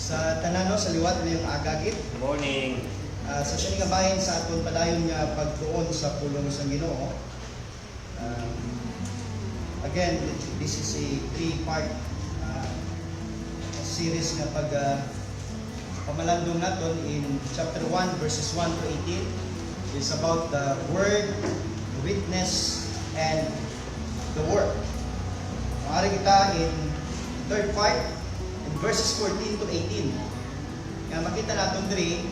Sa tanano sa liwat na yung agagit. Good morning. So siya nga bahin sa aton padayon nga pagtuon sa pulong sa Ginoo. Again, this is a three-part series nga pamalandong naton in chapter 1 verses 1 to 18. It's about the word, the witness, and the work. Maaari kita in third part in verses 14 to 18. Nga makita natin diri,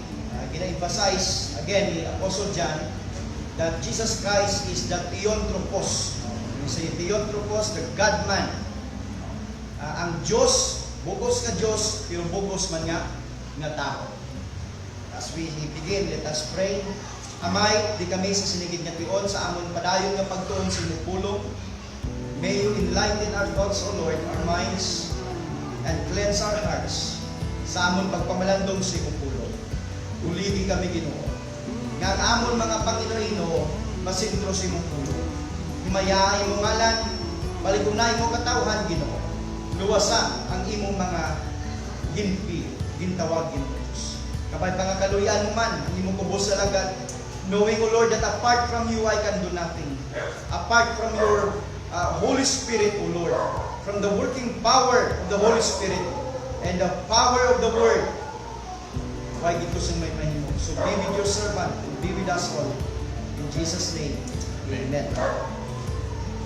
gina-emphasize again ni Apostle John that Jesus Christ is the Theotropos. Yung sa Theotropos, the God-man. Ang Diyos, bugos nga Diyos, pero bugos man nga tao. As we begin, let us pray. Amay, di kami sa sinigid nga tion sa amon padayon nga pagtuon sa imong pulong. May you enlighten our thoughts, O Lord, our minds, and cleanse our hearts sa amon pagpamalandong sa imong pulong. Uligi kami, Ginoo. Nga ang amon mga Panginoon, masintro sa imong pulong. Himayaay mo ngalan, baligunay mo katawhan, Ginoo. Luwasa ang imong mga ginpi, gintawag, Ginoo. Kapag pangakaluyan mo man, ang imong kubos sa lagat, knowing, O Lord, that apart from you, I can do nothing. Apart from your Holy Spirit, O Lord, from the working power of the Holy Spirit and the power of the Word, why gito sa may mahimo. So be with your servant and be with us all. In Jesus' name, Amen.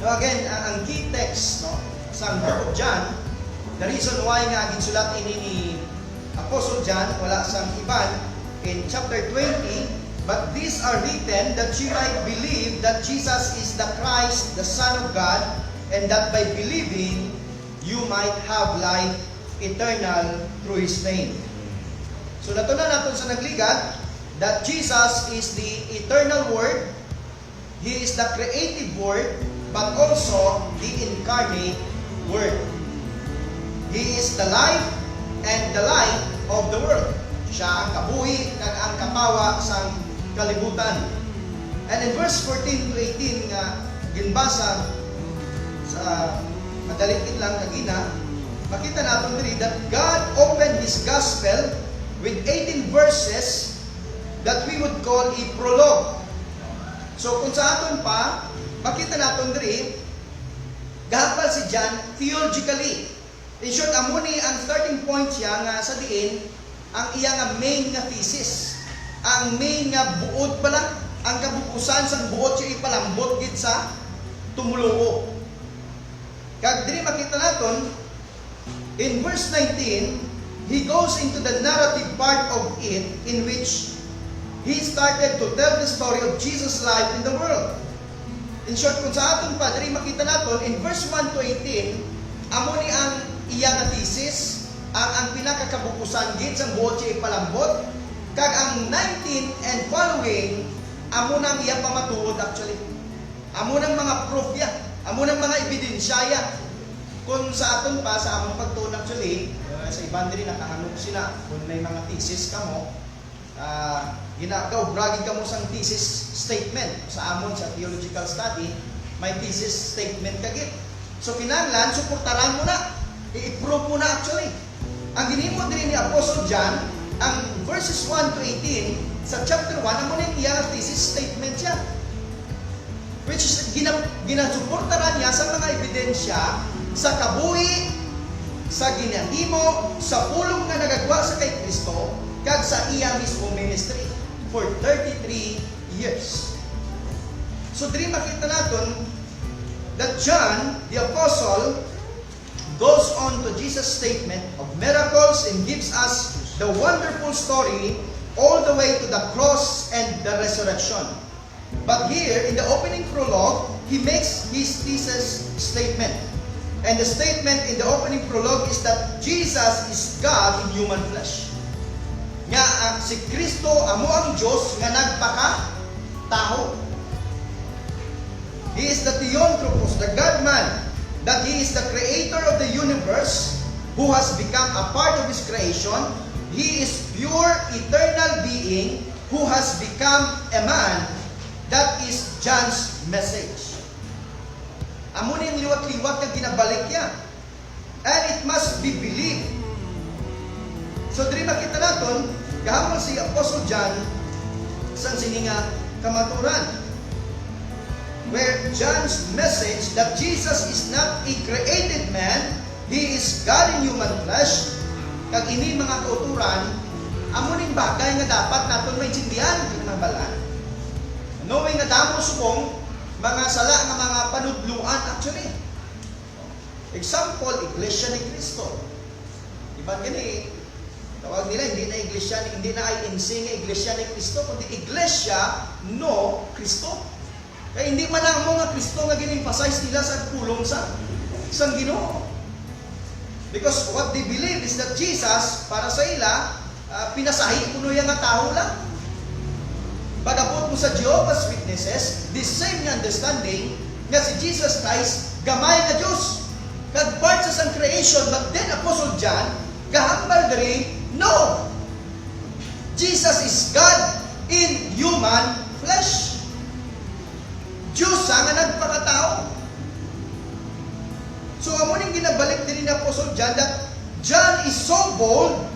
Now again, ang key text sa book of John, the reason why nga ginsulat ini ni Apostle John, wala sang iban, in chapter 20, but these are written that you might believe that Jesus is the Christ, the Son of God, and that by believing, you might have life eternal through His name. So natunan natin sa nagligat that Jesus is the eternal Word, He is the creative Word, but also the incarnate Word. He is the life and the light of the world. Siya ang kabuhi kag ang kapawa sa kalibutan. And in verse 14 to 18 nga ginbasa sa madaling lang kagina, makita natin diri that God opened His gospel with 18 verses that we would call a prologue. So kung sa aton pa, makita natin diri gahapal si John theologically. In short, amo ni ang starting point siya nga sa diin ang iya nga main nga thesis. Ang main nga buod pala, ang kabukusan sa buod siya ipalambot gid sa tumuluo. Kag diri makita naton in verse 19, he goes into the narrative part of it in which he started to tell the story of Jesus' life in the world. In short, kung sa aton pa diri makita naton in verse 1 to 18, amo ni ang iya nga thesis, ang pinakakabukusan gid sa buot siya ipalambot, kag ang 19 and following amo nang iya pamatuod actually. Amo nang mga proof ya, amo nang mga ebidensya ya. Kung sa aton pa sa among pagtuon actually, sa iban diri nakahanok sila kung may mga thesis kamo, ginagaw bragi kamo sang thesis statement sa amon sa theological study, may thesis statement kagit. So kinahanglan suportaran mo na, i-prove mo na actually. Ang ginimo din ni Apostle John, ang verses 1 to 18 sa chapter 1, amo na iya thesis statement siya. Which is ginasuportaran niya sa mga ebidensya sa kabuhi, sa ginahimo, sa pulong nga nagagwa sa kay Kristo, kag sa iya mismo ministry for 33 years. So diri makita naton that John, the Apostle, goes on to Jesus' statement of miracles and gives us the wonderful story all the way to the cross and the resurrection. But here, in the opening prologue, he makes his thesis statement. And the statement in the opening prologue is that Jesus is God in human flesh. Nga si Kristo amo ang Diyos nga nagpaka-taho. He is the Theotropos, the God-man, that He is the creator of the universe who has become a part of His creation. He is pure, eternal being who has become a man. That is John's message. Amo ni ang liwat-liwat nga ginabalik niya. And it must be believed. So diri makita naton gahapon si Apostle John sang sininga kamaturan, where John's message that Jesus is not a created man, He is God in human flesh, kag ini mga kauturan, amo ning bagay nga dapat naton maintindihan kinahanglan. Knowing nga damo subong mga sala nga mga panudluan actually. Example, Iglesia ni Cristo. Iban gani, tawag nila hindi na iglesia, hindi na INC nga Iglesia ni Cristo, kundi Iglesia no Cristo. Kaya hindi man ang mga Kristo nga gin-emphasize nila sa pulong sa Ginoo. Because what they believe is that Jesus, para sa ila, pinasahi kuno yang nga tao lang. Pagabot mo sa Jehovah's Witnesses, the same understanding nga si Jesus Christ, gamay nga Diyos. Kag part sa sang creation, but then Apostle John, gahambal diri, no! Jesus is God in human flesh. Diyos nga nagpakatao. So amo ning ginabalik din ni Apostle John that John is so bold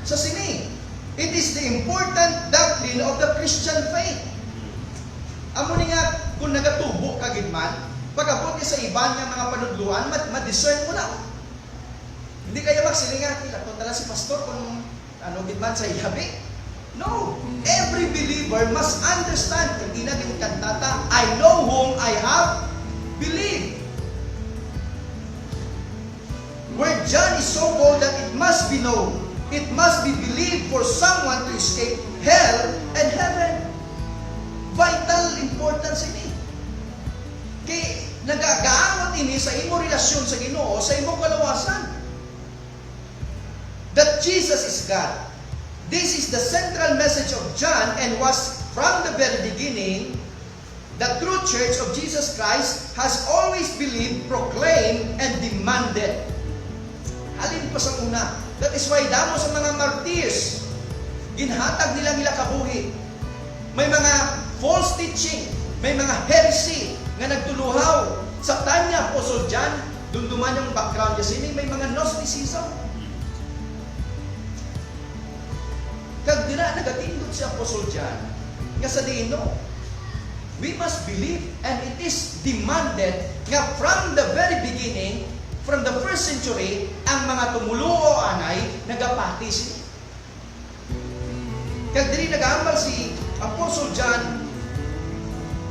sa sini. It is the important doctrine of the Christian faith. Amo ni nga kung nagatubo ka gid man, pagabot sa iban nga mga panudluan, ma-discern mo na. Hindi kaya magsilinga, ilaton na lang si pastor kung ano gid man sa iyabi. No, every believer must understand. Hindi na kantata, I know whom I have believed. Where John is so bold that it must be known, it must be believed for someone to escape hell and heaven. Vital importance ini. Kay nagagaangot ini sa imo relasyon sa Ginoo, sa imo kalawasan. That Jesus is God. This is the central message of John and was from the very beginning. The true church of Jesus Christ has always believed, proclaimed, and demanded. Alin pa sa una? That is why damo sa mga martyrs, ginhatag nila kabuhi. May mga false teaching, may mga heresy nga nagtuluhaw. Sa time niya, Apostle John, dunduman yung background niya sini, may mga Gnosticism. Kag dira nagatindog si Apostle John nga sa diino, we must believe and it is demanded nga from the very beginning, from the first century, ang mga tumuluo anay nagapati sini. Kag diri nagahambal si Apostle John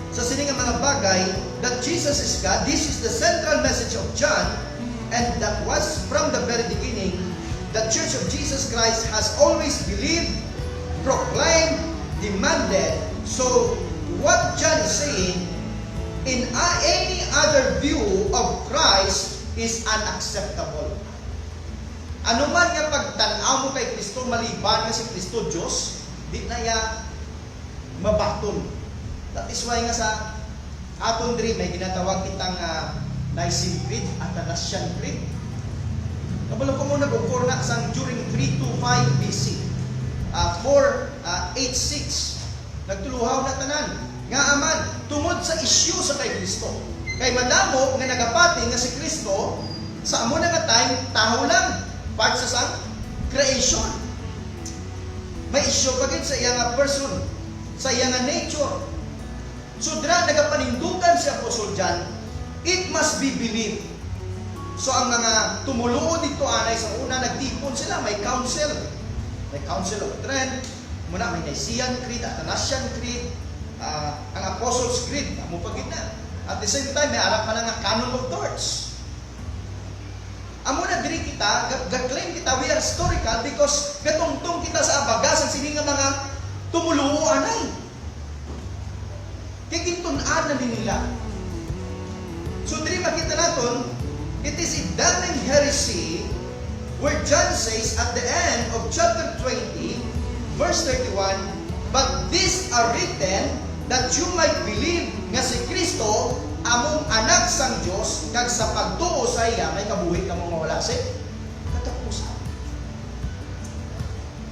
sa sini nga mga bagay that Jesus is God. This is the central message of John, and that was from the very beginning. The Church of Jesus Christ has always believed, proclaimed, demanded. So, what John is saying, in any other view of Christ is unacceptable. Ano man nga pagtanaw mo kay Kristo, maliban nga si Kristo Diyos, di na ya mabaton. That is why nga sa aton diri may ginatawag kitang Nicene Creed at Athanasian Creed. Kabalo ko mo nag-occur na sang during 325 BC. 486 nagtuluhaw na tanan nga aman tungod sa issue sa kay Kristo. Kay madamo nga nagapati nga si Kristo sa amo na nga time taho lang part sa sang creation. May issue pagid sa iya nga person, sa iya nga nature. So dira nagapanindugan si Apostle John, it must be believed. So ang mga tumuluod dito anay sa una nagtipon sila, may council. May Council of Trent, muna may Nicene Creed, Athanasian Creed, ang Apostles' Creed, amo pagid na. At the same time, may arap pa nga Canon of Torts. Amo na diri kita, gag-claim kita, we are historical because gatungtong kita sa abagas ang sini nga mga tumuluo anay. Kaya gintun-an na nila. So diri makita naton, it is a damning heresy where John says at the end of chapter 20, verse 31, but these are written that you might believe nga si Kristo among anak sang Dios kag sa pagtuo sa iya may kabuhi kamo nga wala si katapusan.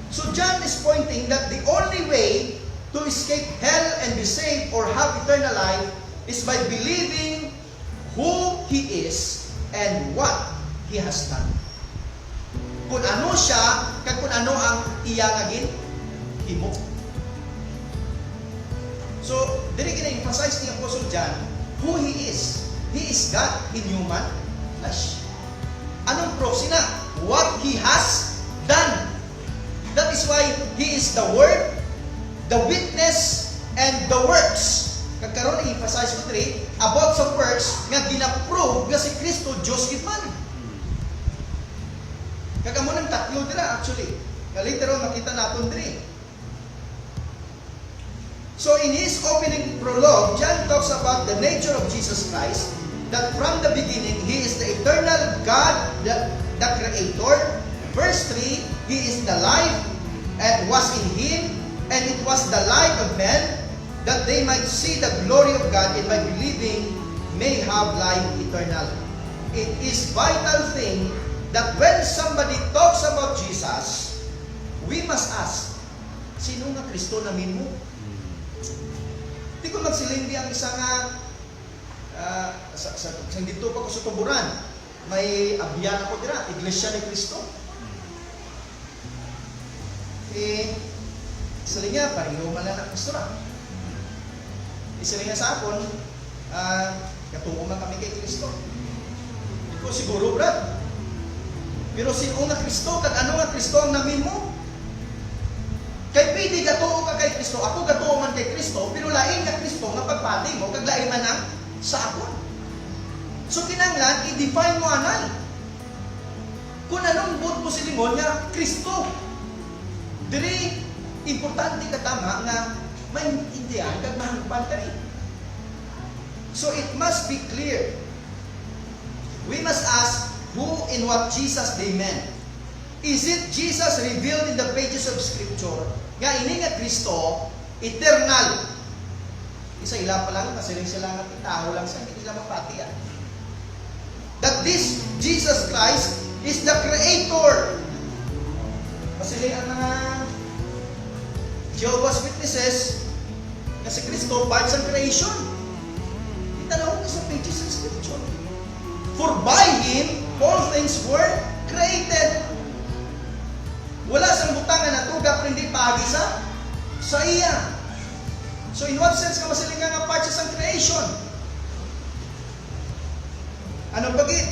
So John is pointing that the only way to escape hell and be saved or have eternal life is by believing who He is and what He has done. kung ano siya, kag kung ano ang iya nga himo. So, dili gina-emphasize ni Apostle John who he is. He is God in human flesh. Anong proof sina? What he has done. That is why he is the Word, the witness, and the works. Kagkaroon i-emphasize ko diri about sa works nga gina-prove nga si Kristo Diyos gid man. Kagamo ng tatlo dira actually. Later on makita naton diri. So in his opening prologue, John talks about the nature of Jesus Christ, that from the beginning, He is the eternal God, the Creator. Verse 3, He is the life, and was in Him, and it was the light of men, that they might see the glory of God, and by believing may have life eternal. It is vital thing that when somebody talks about Jesus, we must ask, sino nga Kristo namin mo? Di ko magsilindi ang isa nga sa dito pa ko sa tuburan. May abyan ako dira, Iglesia ni Cristo. Isa nga, pareho man lang ang pastora. Isa nga sa akon, katungo man kami kay Kristo. Di ko siguro, brad. Pero sino nga Kristo? Kag ano nga Kristo ang namin mo? Kay pwede gatuo ka kay Kristo, ako gatuo man kay Kristo, pero lain ka Kristo nga pagpati mo, kag lain man ang sa akon. So kinanglan, i-define mo anay. Kung anong buot mo silingon nga, Kristo. Diri, importante ka tama nga maintindihan kag mahangpan ka rin. So it must be clear. We must ask, who and what Jesus they meant. Is it Jesus revealed in the pages of Scripture? Nga ini nga Kristo, eternal. Isa ila pa lang, kasi rin sila nga tao lang sa hindi nila mapati. That this Jesus Christ is the Creator. Kasi rin ang mga Jehovah's Witnesses, nga si Kristo, part sa creation. Itanaw ko sa pages of Scripture. For by Him, all things were created. Wala sang butangan na tuga pero hindi paagi sa iya. So in what sense ka masiling nga part sa creation? Anong bagit?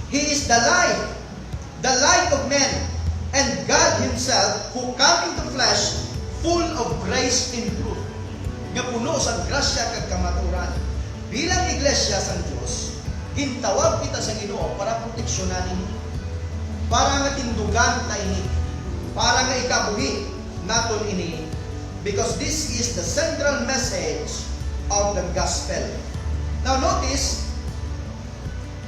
He is the light of men, and God Himself who came into flesh, full of grace and truth. Nga puno sa grasya kag kamaturan. Bilang iglesia sang Dios, gintawag kita sa Ginoo para proteksyonan para nga tindugan ta ini, para nga ikabuhi naton ini, because this is the central message of the gospel. Now notice,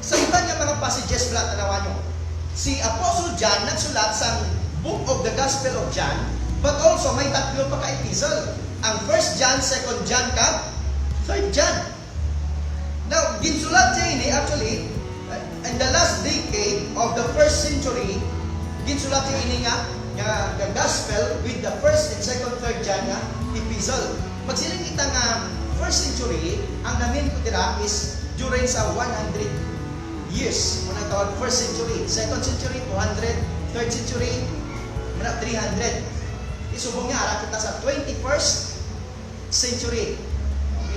sa iba nga mga passages pala tanawan nyo, si Apostle John nagsulat sa book of the Gospel of John, but also may tatlo pa ka-epistle. Ang 1 John, 2 John, 3 John. Now, ginsulat siya ini actually, in the last decade of the 1st century, ginsulat siya ini nga the gospel with the 1st and 2nd, 3rd John nga epistle. Magsiling kita nga 1st century, ang namin ko dira is during sa 100 years. Muna tawag 1st century, 2nd century, 200, 3rd century, muna 300. Isubong niya, ara kita sa 21st century.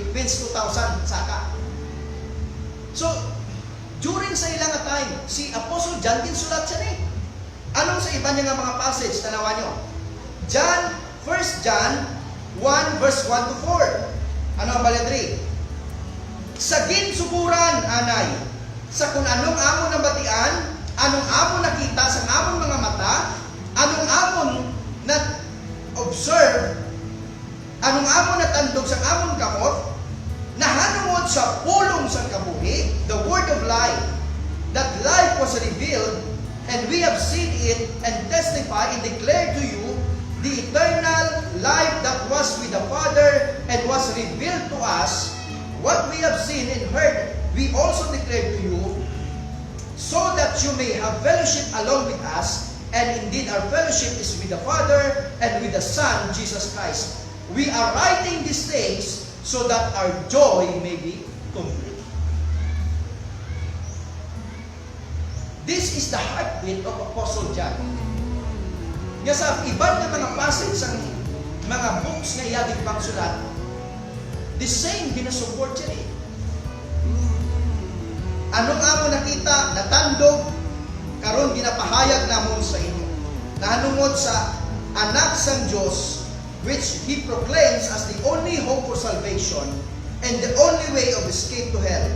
It means 2000, saka. So, during sa ilang time, si Apostle John ginsulat siya ni. Anong sa iba niya nga mga passage? Tanawan nyo. John, 1 John 1 verse 1 to 4. Ano ang baledri? Sa ginsuburan, anay, sa kung anong amon nabatian, anong amon nakita sa amon mga mata, anong amon na observe, anong amon na tandog sa amon kamot, nahanungod sa pulong sa kabuhi, the word of life, that life was revealed, and we have seen it and testify and declare to you the eternal life that was with the Father and was revealed to us. What we have seen and heard, we also declare to you, so that you may have fellowship along with us, and indeed our fellowship is with the Father and with the Son, Jesus Christ. We are writing these things so that our joy may be complete. This is the heartbeat of Apostle John. Nga sa iban nga mga passage sa mga books nga iyagig pangsulat, the same ginasupport siya eh. Anong amo nakita, natandog, karon ginapahayag namon sa inyo. Nahanungod sa anak sang Diyos, which He proclaims as the only hope for salvation and the only way of escape to hell.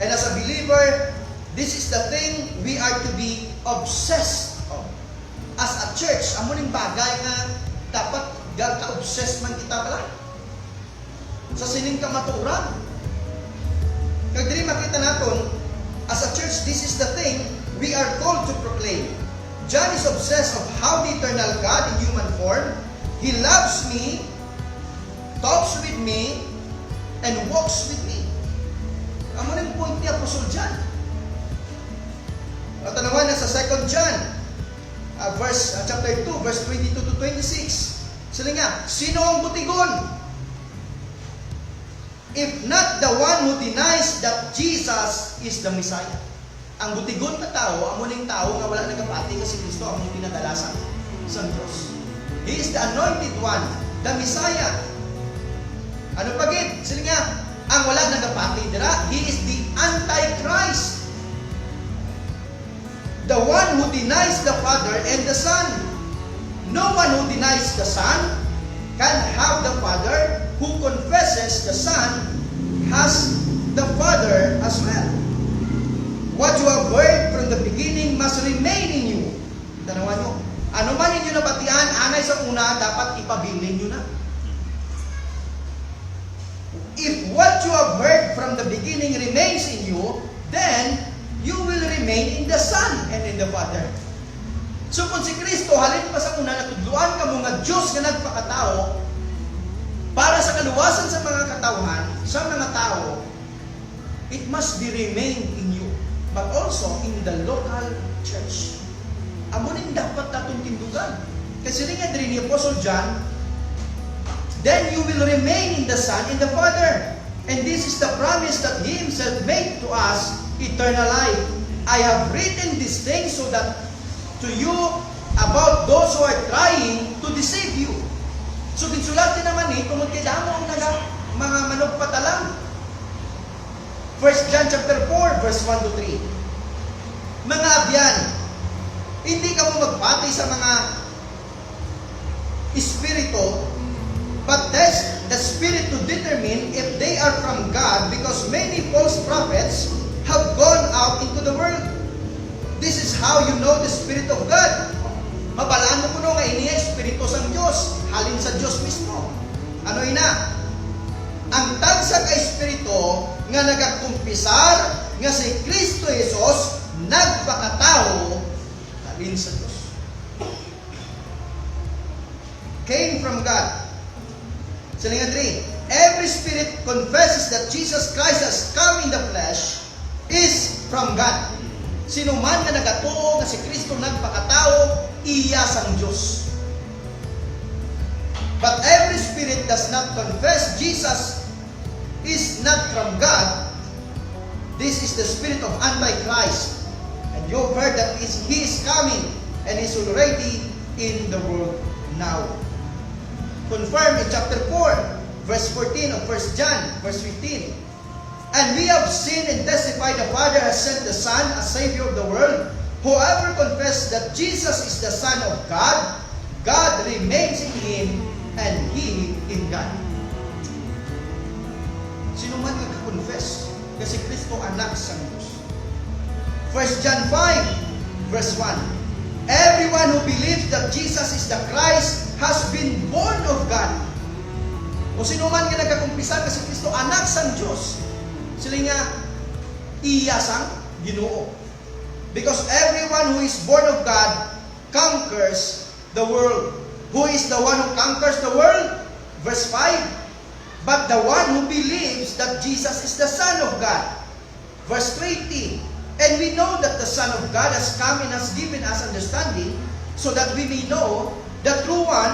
And as a believer, this is the thing we are to be obsessed of. As a church, amo ning bagay nga dapat ka-obsessed man kita pala. Sa sining kamaturan. Kag diri makita naton, as a church, this is the thing we are called to proclaim. John is obsessed of how the eternal God in human form, He loves me, talks with me, and walks with me. Amo ning point ni Apostle John. At tanawan na sa 2 John, chapter 2, verse 22 to 26. Sila nga, sino ang butigon? If not the one who denies that Jesus is the Messiah. Ang butigon na tao, amo ning tao nga wala nagapati kasi Kristo ang pinadalasan sa Diyos. He is the anointed one, the Messiah. Ano pagid? Sila nga, ang wala nagapati dira, he is the Antichrist. The one who denies the Father and the Son. No one who denies the Son can have the Father. Who confesses the Son has the Father as well. What you have heard from the beginning must remain in you. Tanawan nyo. Ano man ninyo nabatian, anay sa una, dapat ipabilin nyo na. If what you have heard from the beginning remains in you, then you will remain in the Son and in the Father. So kung si Kristo, halin pa sa una, natudluan ka mga Diyos na nagpakatao, para sa kaluwasan sa mga katauhan, sa mga tao, it must be remain in you, but also in the local church. Amo ning dapat natong tindugan. Kasi rin nga ni Apostle John, then you will remain in the Son and the Father. And this is the promise that He Himself made to us, eternal life. I have written these things so that to you about those who are trying to deceive you. So ginsulatin naman tungod kay damo ang mga manugpatalang. 1 John chapter 4 verse 1 to 3. Mga abyan, hindi ka mo magpati sa mga espiritu, but test the spirit to determine if they are from God, because many false prophets have gone out into the world. This is how you know the Spirit of God. Mabalaan mo kuno nga iniya Espiritu sang Diyos, halin sa Diyos mismo. Ano ina? Ang tagsa ka Espiritu nga nagakumpisar nga si Kristo Jesus nagpakatao halin sa Diyos. Came from God. Sila nga 3. Every spirit confesses that Jesus Christ has come in the flesh is from God. Sino man nga nagatuo nga si Kristo nagpakatao, iya sang Diyos. But every spirit does not confess Jesus is not from God. This is the spirit of Antichrist. And you have heard that he is coming and is already in the world now. Confirmed in chapter 4, verse 14 of 1 John, verse 15. And we have seen and testified the Father has sent the Son as Savior of the world. Whoever confesses that Jesus is the Son of God, God remains in Him and He in God. Sino man nagka-confess kasi Kristo anak sa Diyos. 1 John 5, verse 1. Everyone who believes that Jesus is the Christ has been born of God. O sino man nga nagkakumpisan kasi Kristo anak sa Diyos, sila nga iyasang Ginoo. Because everyone who is born of God conquers the world. Who is the one who conquers the world? Verse 5. But the one who believes that Jesus is the Son of God. Verse 20. And we know that the Son of God has come and has given us understanding, so that we may know the true one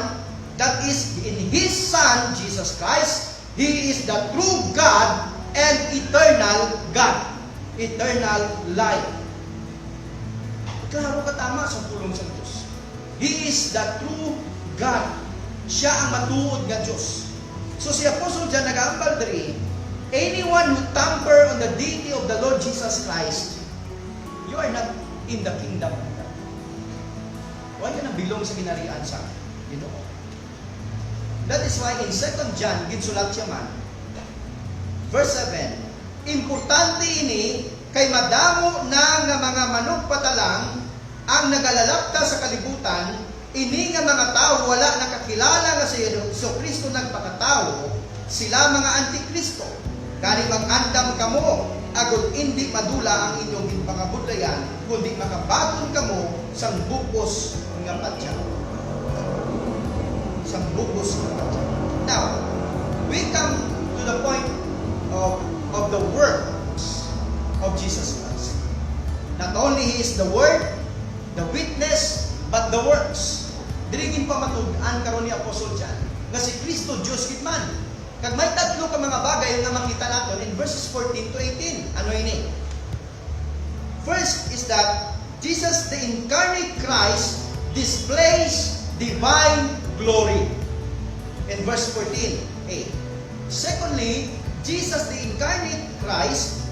that is in His Son, Jesus Christ. He is the true God and eternal God. Eternal life. Klaro ka tama sa pulong sa Diyos. He is the true God. Siya ang matuod nga Diyos. So si Apostle John nag-aambal diri, anyone who tamper on the deity of the Lord Jesus Christ, you are not in the kingdom of God. Huwag ka na bilong sa ginarian sa Ginoo. That is why in 2 John, ginsulat siya man, verse 7, importante ini, kay madamo na nga mga manugpatalang ang nagalalapta sa kalibutan, ini nga mga tao wala nakakilala nga si Kristo nagpakatao, sila mga antikristo. Kani mag-andam kamo, agud hindi madula ang inyong pangabudlayan, kundi makabaton kamo sang bukos nga patya. Sang bukos nga patya. Now, we come to the point of the works of Jesus Christ. Not only He is the Word, the witness, but the works. Dirigin pa matud-an karon ni Apostle John nga si Kristo Dios gid man. Kag may tatlo ka mga bagay nga makita naton in verses 14 to 18. Ano ini? First is that Jesus the incarnate Christ displays divine glory. In verse 14a. Secondly, Jesus the incarnate Christ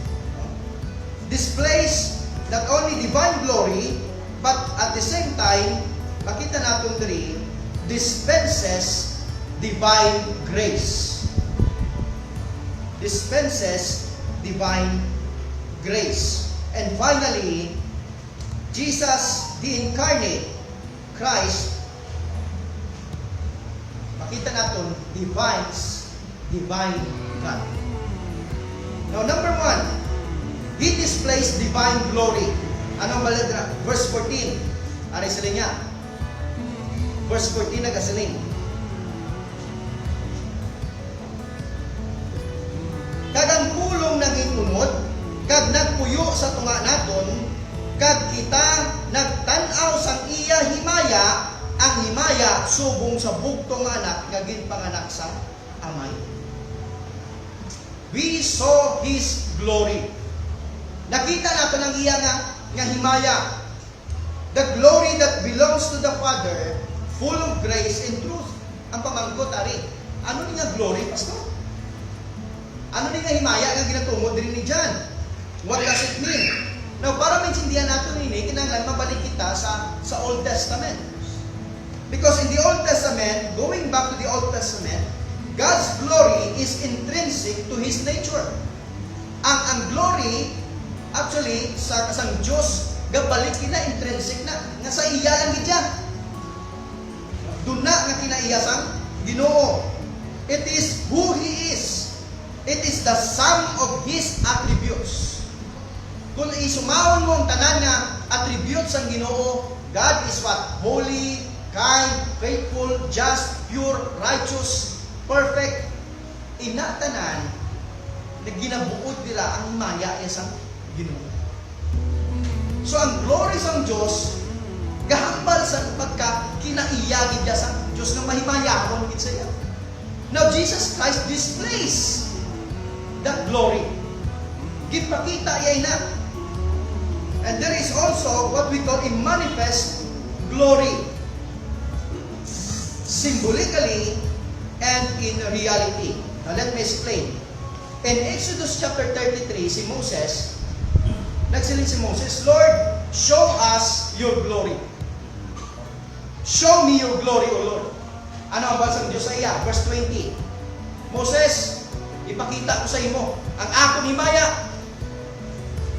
displays not only divine glory, but at the same time, makita natin diri, dispenses divine grace. Dispenses divine grace. And finally, Jesus the incarnate Christ, makita natin, divine God. Now, number 1, He displays divine glory. Anong maladra? Verse 14. Ari sila niya. Verse 14 nagasaling. Kag ang pulong nang inunod, kag nagpuyo sa tunga naton, kag kita nagtan-aw sang iya himaya, ang himaya subong sa bugtong anak nga ginpanganak sa amay. We saw His glory. Nakita nato ang iya nga himaya. The glory that belongs to the Father, full of grace and truth. Ang pamangkot, ari, ano ni nga glory, Pastor? Ano ni nga himaya nga ginatungod din ni John? What does it mean? Now, para maintindihan natin ini, kinanglan mabalik kita sa Old Testament. Because in the Old Testament, going back to the Old Testament, God's glory is intrinsic to His nature. Ang glory, actually, sa kasang Diyos, gabalik na intrinsic na. Nga sa iya lang gidya. Doon na nga kinaiya sang Ginoo. It is who He is. It is the sum of His attributes. Kung isumawon mo ang tanan nga attributes ang Ginoo, God is what? Holy, kind, faithful, just, pure, righteous, perfect. Inatanan na ginabuod nila ang himaya sa Ginoo. So ang glory sa Diyos gahambal sa pagka kinaiyagid niya sa Diyos nga mahimaya gid sa iya. Now Jesus Christ displays that glory. Gipakita iya na. And there is also what we call a manifest glory. Symbolically and in reality. Now let me explain. In Exodus chapter 33, si Moses, nagsiling si Moses, Lord, show us your glory. Show me your glory, O Lord. Ano ang basang Diyos sa iya? Verse 20. Moses, ipakita ko sa imo ang ako ni Maya.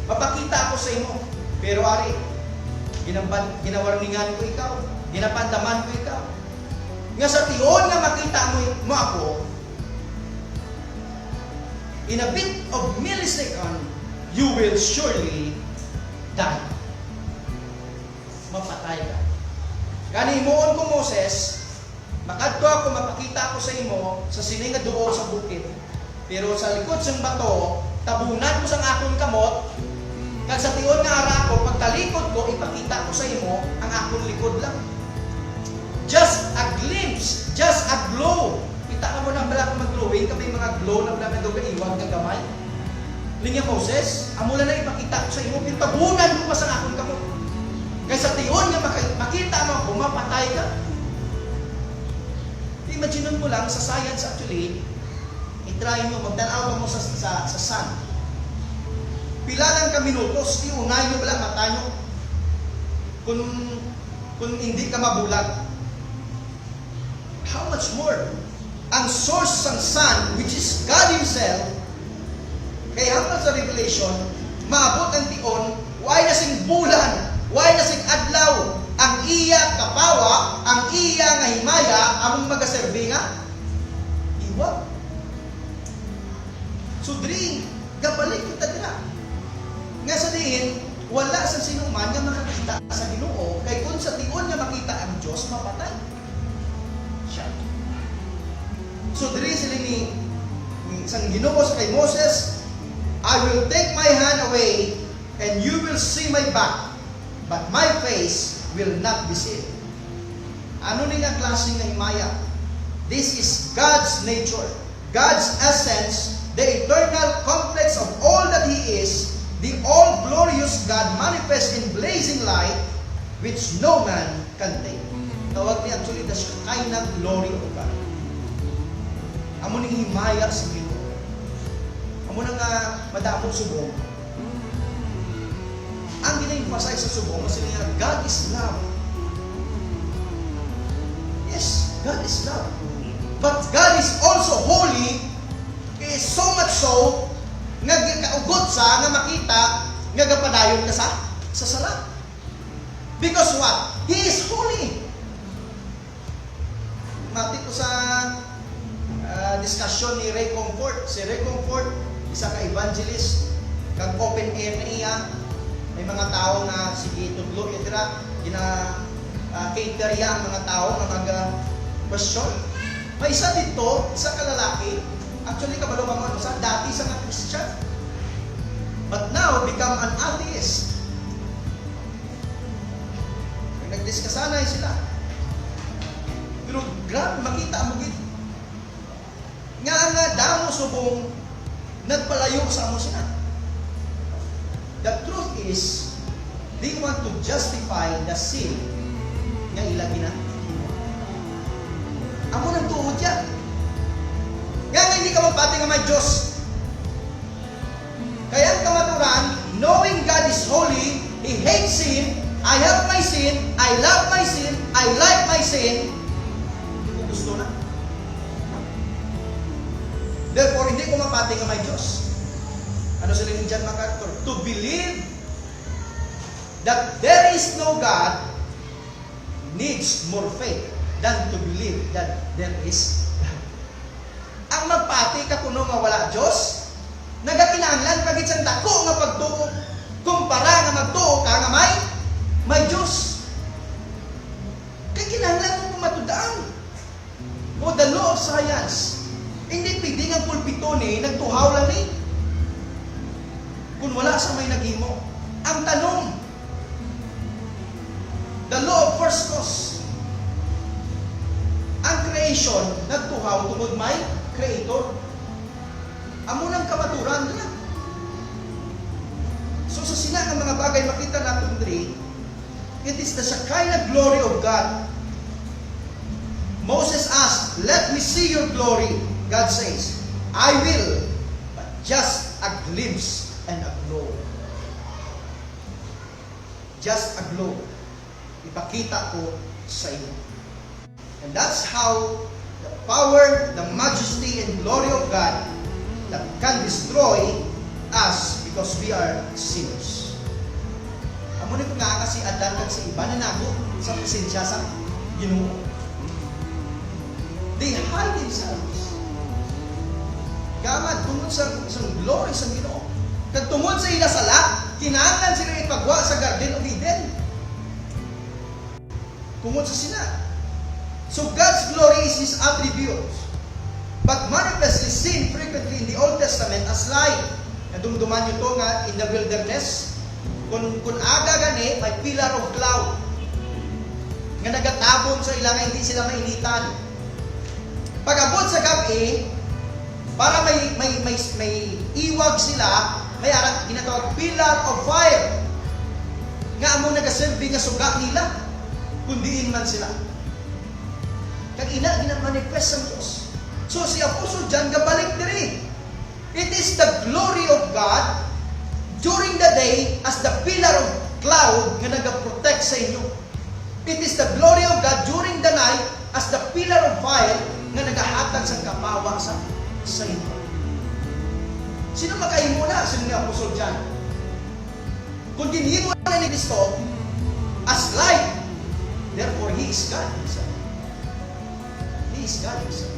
Mapakita ko sa imo. Pero ari, ginawarningan ko ikaw. Ginapandaman ko ikaw. Nga sa tiyon nga makita mo ako, in a bit of millisecond, you will surely die. Mapatay ka. Kani imoon ko Moses, makadto ako, mapakita ako sa imo sa sining nga duol sa bukid. Pero sa likod sang bato, tabunan ko sang akong kamot, kag sa tiyon nga ara ko, pagtalikod ko, ipakita ko sa imo ang akong likod lang. Just a glimpse, just a glow. Kita ka mo nang bala mag-glowing, kapag mga glow na bala daw kaiwag ng gamay. Linya Moses, amula na ipakita ko sa imo, pintabunan ko pa sa akong kamot. Kaya sa tiyon nga makita mo kung mapatay ka. Imagine mo lang sa science actually, i-try nyo, magdanaw mo sa sun. Pila lang ka minutos, iunay nyo lang mata nyo. Kung hindi ka mabulag. How much more? Ang source ng sun, which is God Himself, kaya hanggang sa Revelation, maabot ang tion, why na sing bulan, why na sing adlaw, ang iya kapawa, ang iya nga himaya, among magaserve nga, iwa. So, diri, gabalik kita dira. Nga sa diin, wala sa sinuman nga makakita sa Ginoo, kay kung sa tion nga makita ang Diyos, mapatay. Siya. So, diri sila ni isang Ginoo sa kay Moses, I will take my hand away, and you will see my back, but my face will not be seen. Ano ni nga klase nga himaya? This is God's nature, God's essence, the eternal complex of all that He is, the all-glorious God manifest in blazing light, which no man can take. Tawag niya actually the Shekinah glory of God. Amo ning himaya sa Ginoo. Amo nang madamog subong. Ang gina-emphasize sa subong kasi niya, God is love. Yes, God is love. But God is also holy, is so much so, nga kaugot sa, nga makita, nga gapadayon ka sa sala. Because what? He is holy. Mati ko sa discussion ni Ray Comfort. Si Ray Comfort, isa ka evangelist, kag open air na iya. May mga tao na sige tudlo itira cater ya ang mga tao na mag-question. May isa dito, isa ka lalaki, actually kabalo mga sa dati sa mga Christian. But now become an atheist. Nagdiskasanay sila. Pero grabe makita mo gid. Nga damo subong nagpalayo sa amo sila. The truth is, they want to justify the sin nga ilagi na. Amo nang tuod yan. Nga hindi ka mapati nga may Diyos. Kaya ang kamaturan, knowing God is holy, He hates sin, I have my sin, I love my sin, I like my sin, hindi ko gusto na. Therefore, hindi ko mapati nga may Diyos. Ano sila ni John MacArthur? To believe that there is no God needs more faith than to believe that there is God. Ang magpati ka kuno nga wala Diyos, nagakinahanglan pagit sang dako nga pagtuo, kumpara nga magtuo ka nga may Diyos. Kaya kinahanglan mo pumatudaan. O the law of science, hindi pwede nga pulpito ni, nagtuhaw lang ni. Kung wala sa may naghimo. Ang tanong, the law of first cause. Ang creation, nagtuhaw tungod may creator. Amo nang kamaturan na. So sa sina ng mga bagay makita natin diri, it is the Shekinah glory of God. Moses asked, let me see your glory. God says, I will, but just a glimpse and a glow. Just a glow. Ipakita ko sa inyo. And that's how the power, the majesty, and glory of God that can destroy us because we are sinners. Amo ni nga kasi Adan kag si iba na nago sa presensya sa Ginoo. They hide themselves. Gamad tungod sa glory sa Ginoo. Kag tungod sa ila sala, kinahanglan sila ipagwa sa Garden of Eden. Tungod sa sina. So God's glory is His attribute, but manifestly seen frequently in the Old Testament as light. Nadumduman nyo to nga in the wilderness. Kung aga gani, may pillar of cloud nga nagatabon sa ilang hindi sila mainitan. Pag-abot sa gabi, para may iwag sila, may ginatawag pillar of fire. nga amo nagaserbi nga suga nila, kundiin man sila. Kag ina ginamanifest ang Diyos. So si Apostle John gabalik diri. It is the glory of God during the day as the pillar of cloud nga nagaprotect sa inyo. It is the glory of God during the night as the pillar of fire nga nagahatag sa kapawa sa inyo. Sino makaimo na? Sino ni Apostle John? Kung ginhimo na ni Kristo as light, therefore He is God Himself. He is God Himself.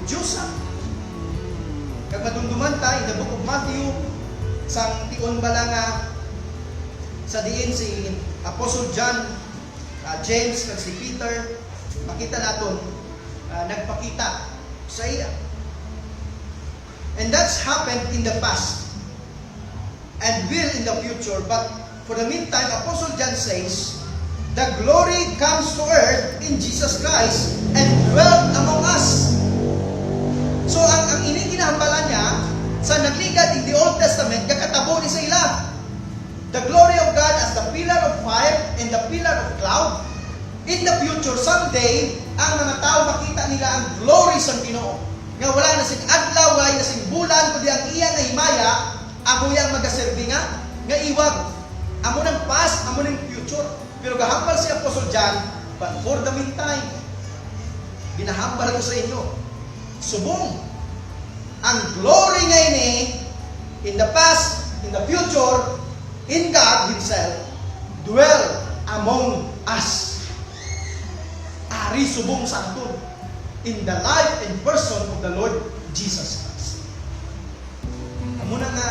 Diyos na. Kag madumduman ta in the book of Matthew, sang tion bala nga sa diin si Apostle John, James, kag si Peter, makita naton nagpakita sa iya. And that's happened in the past and will in the future. But for the meantime, Apostle John says, the glory comes to earth in Jesus Christ and dwelt among us. So ang iniginahambala niya sa nagligad in the Old Testament, kakatabo ni sa ila. The glory of God as the pillar of fire and the pillar of cloud. In the future, someday, ang mga tao makita nila ang glory sa Ginoo. Nga wala na sing adlaw, wala na sing bulan, kundi ang iya nga himaya, amo yang magaserbi nga iwag. Amo ng past, amo ng future. Pero gahambal si Apostle John, but for the meantime, ginahambal ko sa inyo, subong, ang glory nga ini, in the past, in the future, in God Himself, dwell among us. Ari subong sa aton in the life and person of the Lord Jesus Christ. Amo na nga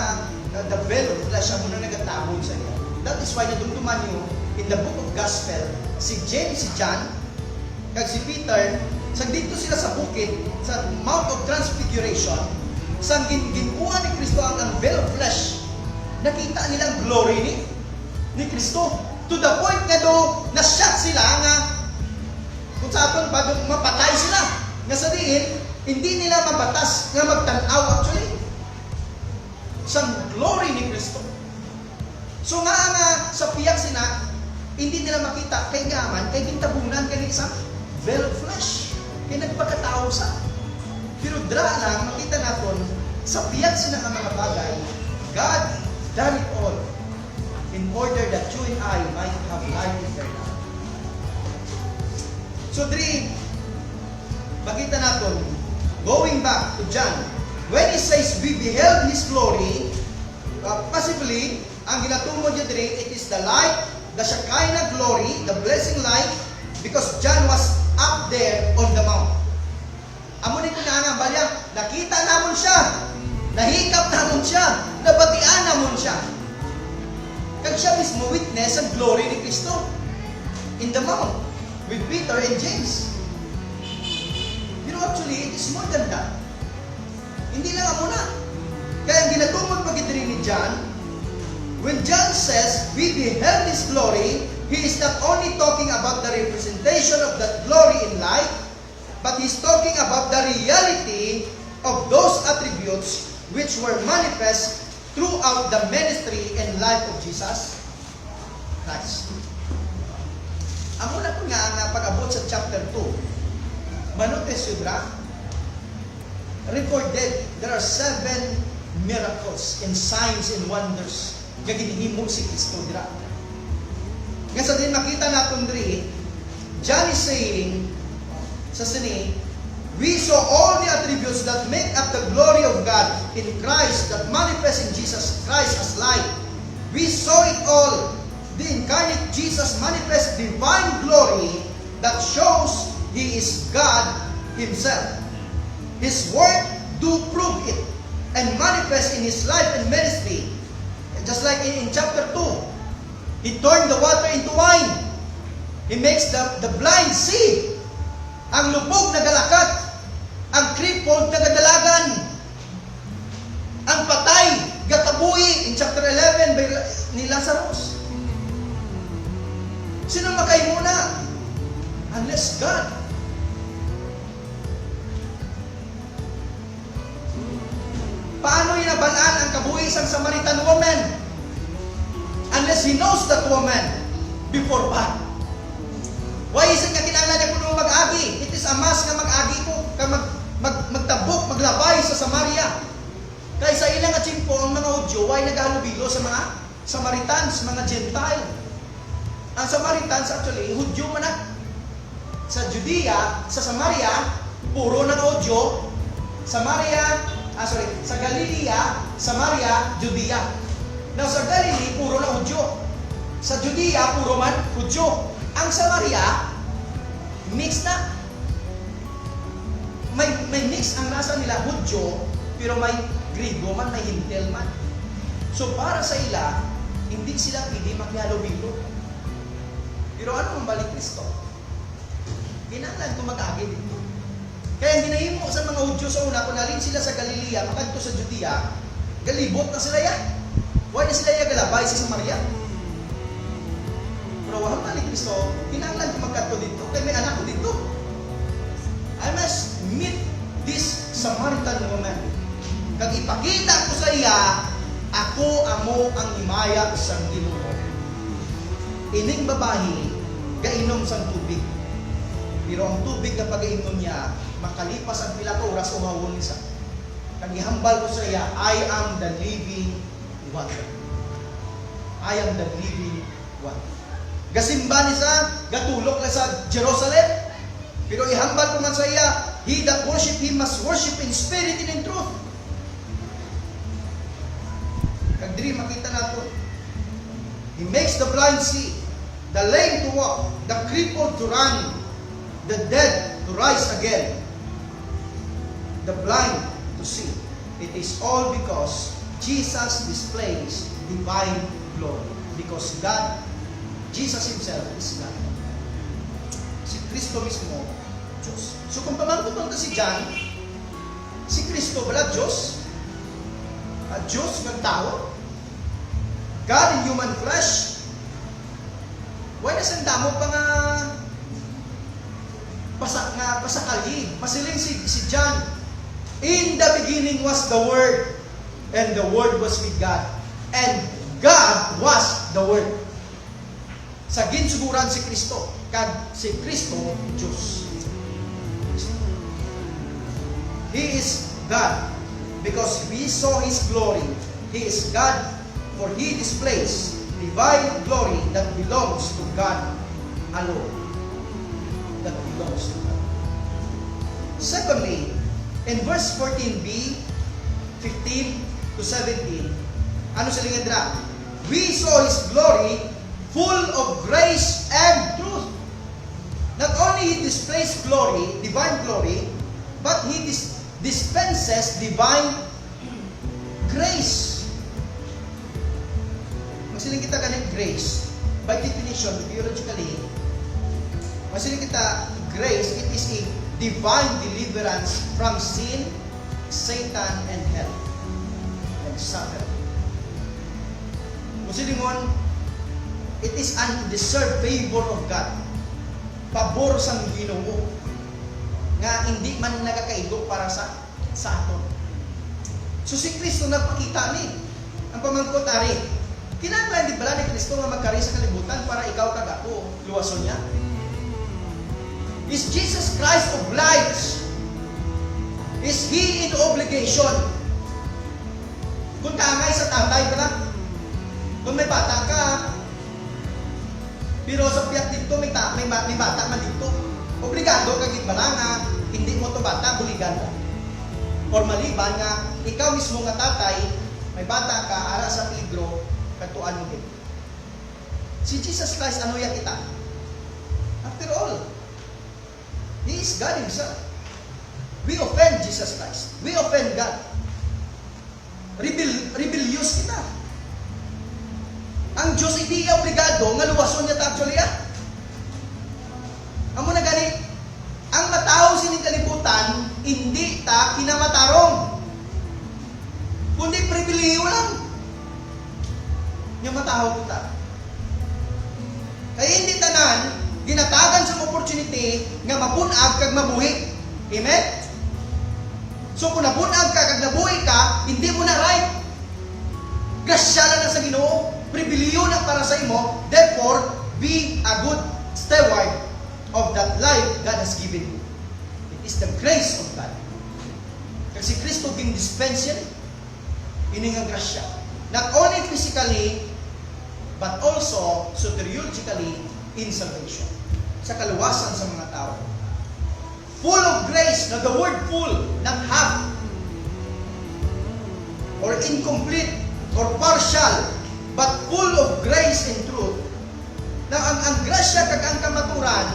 na-develop flesh, amo na nagatabon sa niya. That is why nadumduman nyo in the book of Gospel, si James, si John, kag si Peter, sang dito sila sa bukid, sa Mount of Transfiguration, sang ginuha ni Kristo ang unveiled flesh, nakita nilang glory ni Kristo. To the point nga do, na-shock sila nga, kung sa aton bago mapatay sila, nga sa diin, hindi nila mabatas nga magtanaw actually sa glory ni Kristo. So nga sa piyak sina, hindi nila makita kay gaman, kay gintabunan kay isang veiled flesh, kay nagpagkatao sa. Pero dra lang, makita naton, sa piyak sina nga mga bagay, God done it all in order that you and I might have life eternal. So, makita natin, going back to John, when he says, we beheld His glory, possibly, ang ginatungod niya diri, it is the light, the Shekinah glory, the blessing light, because John was up there on the mount. Amo ni kunanga balya, nakita namon siya, nahikap namon siya, nabatian namon siya. Kag siya mismo witness ang glory ni Kristo in the mount with Peter and James. Pero actually, it is more than that. Hindi lang amo na. Kaya ang ginatungod pagidiri ni John, when John says, we beheld His glory, he is not only talking about the representation of that glory in light, but he's talking about the reality of those attributes which were manifest throughout the ministry and life of Jesus Christ. Amo na po nga pag-abot sa chapter 2, manotes yudra, recorded, there are 7 miracles and signs and wonders nga ginhimo si Kristo dira. Nga sa din makita natin diri, John is saying sa sini, we saw all the attributes that make up the glory of God in Christ that manifest in Jesus Christ as light. We saw it all. The incarnate Jesus manifests divine glory that shows He is God Himself. His work do prove it and manifest in His life and ministry. Just like in chapter 2, He turned the water into wine. He makes the blind see. Ang lubog nagalakat. Ang crippled nagadalagan. Ang patay gakabuhi in chapter 11 ni Lazarus. Sino makaimuna? Unless God. Paano inabalaan ang kabuhi isang Samaritan woman? unless he knows that woman before pa. Why is it nga kinahanglan niya kuno mag-agi? It is a must nga mag-agi ko, kag magtabok, maglabay sa Samaria. Kaya sa ilang atsimpo, ang mga Hudyo ay naghalubilo sa mga Samaritans, mga Gentile. Ang Samaritans actually, Hudyo man na. Sa Judea, sa Samaria, puro ng Hudyo. Sa Galilea, Samaria, Judea. Now sa Galilee, puro ng Hudyo. Sa Judea, puro man Hudyo. Ang Samaria, mix na. May mix ang rasa nila, Hudyo, pero may Grigo man, may Hintil man. So para sa ila, hindi sila pwede makihalubilo. Pero ano ang balik Kristo? Kinahanglan ko mag-agi dito. Kaya ginahimo sa mga Hudyo sa una, kung nalin sila sa Galilea, makadto sa Judea, galibot na sila yan. Why na sila yan galabay sa Samaria? Pero wahang balik Kristo, kinahanglan ko magkadto dito, kaya may anak ko dito. I must meet this Samaritan woman. Kag ipakita ko sa iya, ako amo ang himaya sang Ginoo. Ining babae, gainom sang tubig. Pero ang tubig na pag-inom niya, makalipas ang pila ka oras o hawon isa. Kag ihambal ko sa iya, I am the living water. I am the living water. Gasimba ni sa, gatulok na sa Jerusalem. Pero ihambal ko man sa iya, he that worship him must worship in spirit and in truth. Kag diri makita nato, he makes the blind see, the lame to walk, the crippled to run, the dead to rise again, the blind to see. It is all because Jesus displays divine glory. Because God, Jesus Himself is God. Si Kristo mismo, Diyos. So kung pamangkutong ka si John, si Kristo bala Diyos, at Diyos ng tao, God in human flesh, why nasandamo pa nga pasakali, masiling si John, in the beginning was the Word, and the Word was with God, and God was the Word. Sa ginsuguran si Kristo, kag si Kristo, Diyos. He is God, because we saw His glory. He is God, for He displays divine glory that belongs to God alone. That belongs to God. Secondly, in verse 14b, 15 to 17, ano sa lingad na? We saw His glory full of grace and truth. Not only He displays glory, divine glory, but He dispenses divine grace. Masiling kita ganit grace. By definition, theologically, masiling kita grace, it is a divine deliverance from sin, Satan, and hell, and suffering. Musilingon, it is undeserved favor of God. Pabor sang Ginoo nga hindi man nagakaigo para sa aton. So si Kristo nagpakita ni ang pamangkot ari. Kinahanglan di bala ni Kristo nga magkari sa kalibutan para ikaw kag ako luwason niya? Is Jesus Christ obliged? Is He in obligation? Kung kaangay sa tatay ka na, kung may bata ka, pero sa piyak dito, may bata man dito. Obligado kag bala nga, hindi mo to bata, buligan mo. Or maliban nga, ikaw mismo nga tatay, may bata ka, ara sa peligro, katuan mo din. Si Jesus Christ, ano yan kita? After all, He is God Himself. We offend Jesus Christ. We offend God. Rebellious kita. Ang Diyos hindi obligado nga luwason niya actually amo na gani ang matao sining kalibutan hindi ta kinamatarong kundi pribilehiyo lang yung matao ta kaya hindi tanan ginatagan sa opportunity nga mabunag kag mabuhi. Amen? So kung nabunag ka kag nabuhi ka, hindi mo na right. Grasya lang na sa Ginoo. pribiliyo na para sa imo, therefore, be a good steward of that life God has given you. It is the grace of God. Kasi Kristo ging dispense yan, ini nga grasya. Not only physically, but also soteriologically in salvation. Sa kaluwasan sa mga tao. Full of grace, na the word full, not half, or incomplete, or partial, but full of grace and truth. Na ang grasya kag ang kamaturan,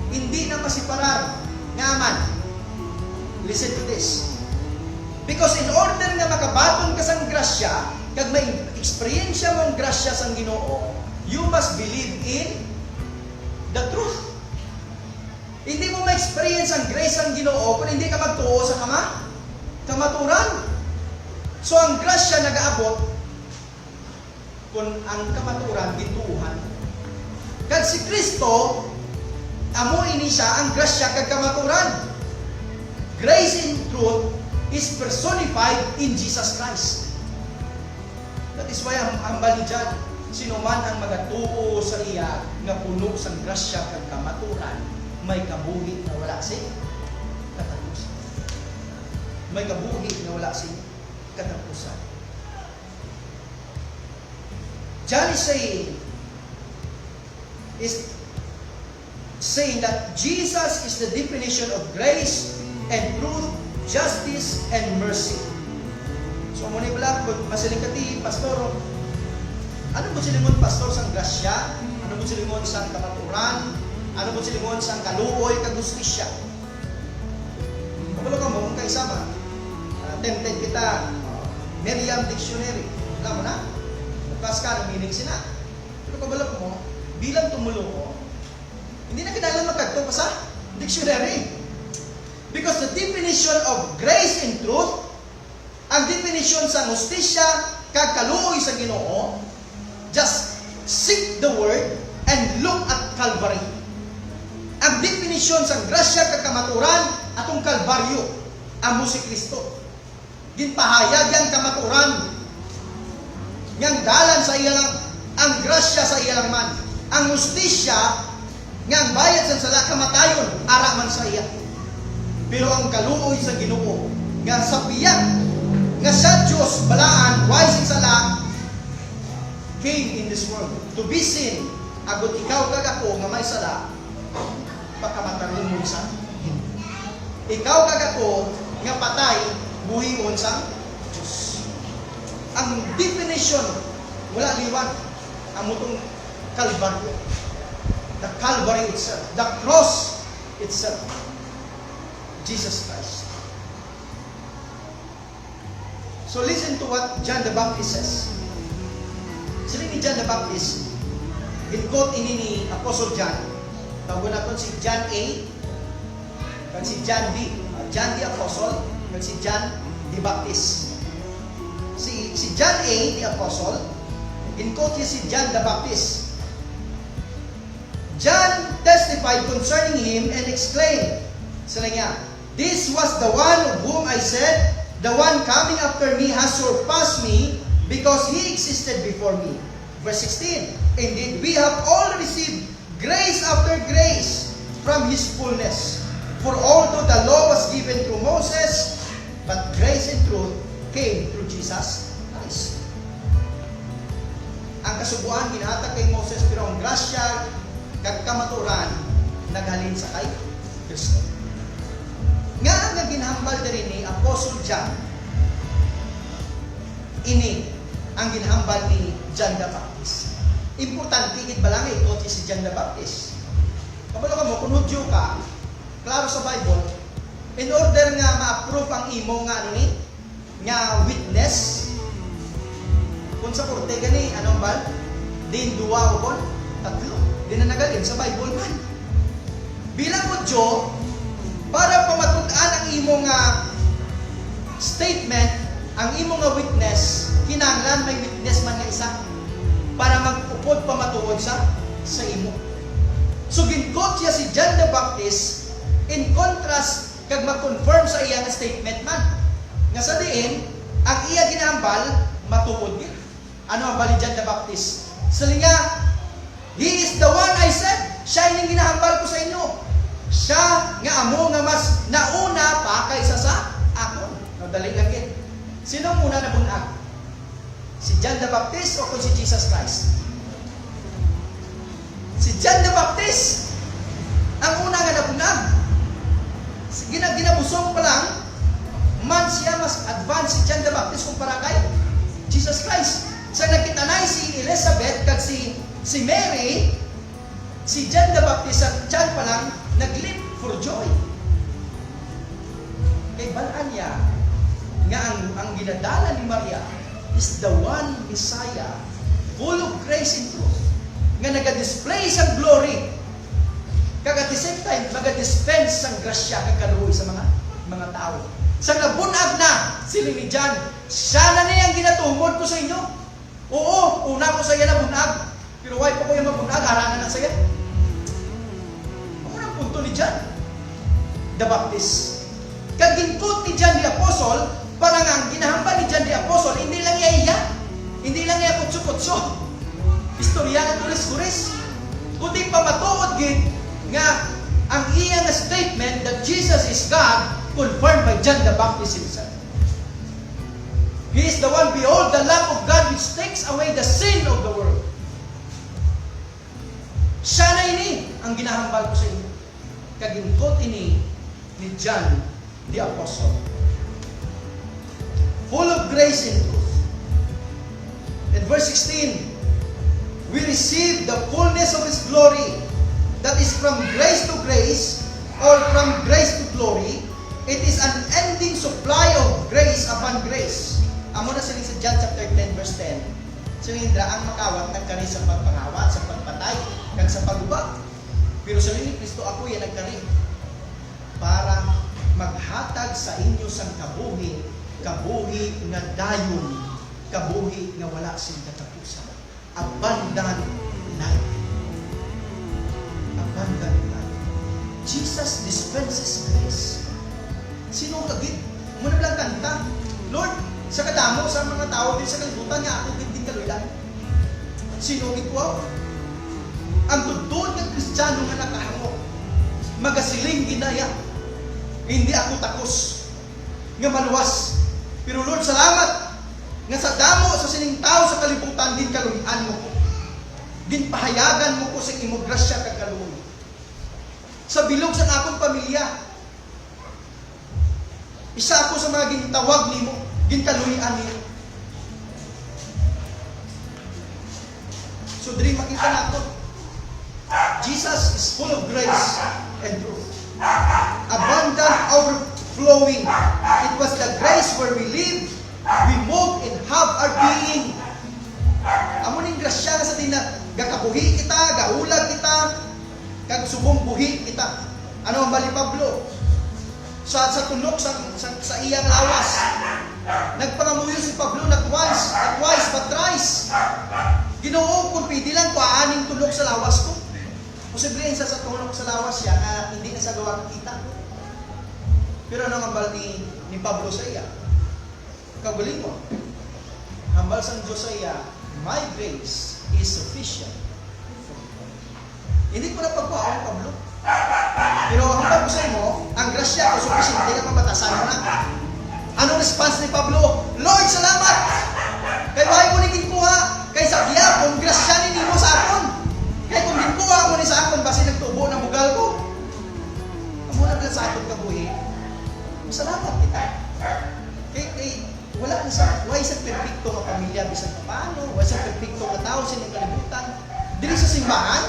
hindi na masiparar. Ngaman, listen to this. Because in order nga makabaton ka sang grasya, kag may eksperyensya mong grasya sang Ginoo, you must believe in the truth. Hindi mo ma-experience ang grace ang Ginoo kung hindi ka magtuo sa kamaturan. So ang grasya nag-aabot kung ang kamaturan bituhan. Kag si Kristo, amo ini siya ang grasya kag kamaturan. Grace and truth is personified in Jesus Christ. That is why ang hambal ni John, sino man ang magatuo sa iya nga puno sang grasya kag kamaturan, may kabuhi na wala si katapusan. May kabuhi na wala si katapusan. John is saying that Jesus is the definition of grace and truth, justice, and mercy. So, muna pala, masilingkati, pastor, ano po silingon, pastor, sang grasya? Ano po silingon, sang kamaturan? Ano po silingon, sang kaluoy, kagustisya? Kapalo ka mo, kung kaisama, tempted kita, Merriam Dictionary. Alam mo na? Bukas ka, ng meaning sina. Pero kabalo mo, bilang tumulo ko, hindi na kailangan magkagto pa sa dictionary. Because the definition of grace and truth, ang definition sa justisya, kag kaluoy sa Ginoo, just seek the word and look at Calvary. Ang definition sa grasya kag kamaturan, atong Kalbaryo, amo si Kristo. Ginpahayag yang kamaturan, yang dalan sa iya lang, ang grasya sa iya lang man. Ang justisya, nga ang bayad sa sala kamatayon, ara man sa iya. Pero ang kaluoy sa Ginoo, nga sa biyak, nga sa Diyos, balaan, wise in sala, came in this world to be sin, agot ikaw kag ako nga may sala, pagkamataron mo sa ikaw kag ako nga patay, buhion sa Diyos. Ang definition, wala liwan, ang mutong Kalbaryo. The Calvary itself, the cross itself, Jesus Christ. So listen to what John the Baptist says. Sila ni John the Baptist, in-quote ini ni Apostle John. Tawag natin si John A, at si John D. John the Apostle, at si John the Baptist. Si John A, the Apostle, in-quote niya si John the Baptist. John testified concerning him and exclaimed, sila niya, "This was the one of whom I said, the one coming after me has surpassed me because he existed before me." Verse 16, "Indeed, we have all received grace after grace from his fullness. For although the law was given through Moses, but grace and truth came through Jesus Christ." Ang kasubuan ginahatag kay Moses, pero ang grasya kag kamaturan naghalin sa kay Kristo. Nga nga ginhambal diri ni Apostle John, ini ang ginhambal ni John the Baptist. Importante gid ba lang ito si John the Baptist. Kabalo ka mo, kung Hudyo ka, klaro sa Bible, in order nga ma-approve ang imo nga ano ni, nga witness, kung sa korte gani, anong bal? Din duwa o kon? Tatlo. Di na nagalin sa Bible man. Bilang Hudyo, para pamatud-an ang imo nga statement, ang imo nga witness, kinahanglan may witness man nga isa para magpupod pamatuod sa imo. So gin-quote siya si John the Baptist in contrast kag mag-confirm sa iya nga statement man. Nga sa diin, ang iya ginambal matuod gyud. Ano ang bali John the Baptist? Sali nga, he is the one I said, siya yung ginahambal ko sa inyo. Siya nga amo nga mas nauna pa kaysa sa akon. Dali lagi. Sino muna nabunag? Si John the Baptist o kung si Jesus Christ? Si John the Baptist ang una nga nabunag. Ginabusong pa lang, man siya mas advanced si John the Baptist kumpara kay Jesus Christ. Sa nakitanay si Elizabeth kag si Mary, si John the Baptist at John pa lang nag-leap for joy. Kay balaan niya nga ang ginadala ni Maria is the one Messiah, full of grace and truth, nga naga-display sang glory, kag at the same time maga-dispense sang grasya kag kaluoy sa mga tao. Sa nabunag na sila ni John, siya na niyang ginatungod ko sa inyo. Oo, una ko sa iya nabunag, pero why pa ko yung mabunag, haranan na sa iya. Ako ang punto ni John the Baptist. Kag ginkot ni John the Apostle, parang ang ginahambal ni John the Apostle, hindi lang iya, hindi lang iya kutso-kutso, istorya na tulis-tulis, kundi pamatuod gid nga ang iya nga statement that Jesus is God confirmed by John the Baptist himself. He is the one, behold, the Lamb of God which takes away the sin of the world. Siya na ini ang ginahambal ko sa inyo. Kagingkot ini ni John the Apostle. Full of grace and truth. In verse 16, we receive the fullness of His glory, that is from grace to grace, or from grace to glory. It is an ending supply of grace upon grace. Amo na siling sa John chapter 10 verse 10. So hindra ang makawat nagkari sa pagpangawat, sa pagpatay, kag sa pagubag. Pero sa ni Kristo ako yan nagkari para maghatag sa inyo sang kabuhi nga dayon, kabuhi nga wala sing katapusan. Abundant life. Abundant life. Jesus dispenses grace. Sino kagit? Muna lang kanta, Lord, sa kadamo sa mga tao din sa kalibutan nga ako din kaluyan. Sino gitwaw? Ang tudtod ng Kristiyano nga nakahango, magasiling ginaya. Hindi ako takos nga maluwas. Pero Lord, salamat nga sa damo sa sining tao sa kalibutan din kaluyan mo ko. Din pahayagan mo ko sa imong grasya kag kaluoy. Sa bilog sa akong pamilya, isa ako sa mga gintawag nimo, ginkaluyan nimo. So diri makita nato, Jesus is full of grace and truth. Abundant, overflowing. It was the grace where we live, we move, and have our being. Amo ning grasya nga sa din na gakabuhi kita, gaulag kita, kag subong buhi kita. Ano ang bali Pablo? Sa tulok sa iyang lawas, nagpangamuyo si Pablo na twice but thrice. Ginoo kung pwede lang kuaaning tulok sa lawas ko. Posibleng sa tulok sa lawas siya na hindi na sa gawa kita. Pero ano ang hambal ni Pablo sa iya? Kaguling mo. Hambal sa Diyos sa iya, my grace is sufficient. Hindi ko na pagkuhaon, Pablo. Pero ang hambal ko sa inyo, ang grasya ko sufficient, hindi na mabatasan mo na. Anong response ni Pablo? Lord, salamat! Kaya bahay mo ni kinkuha, kay sa kung grasya ni mo sa akon. Kaya kung kinkuha mo ni sa akon, basi nagtubo ng bugal ko. Amo na sa akon kabuhi. Salamat kita. Kaya wala na sa, why sa perfecto nga pamilya, bisan pa paano, why sa perfecto nga tao, sining kalibutan. Dili sa simbahan,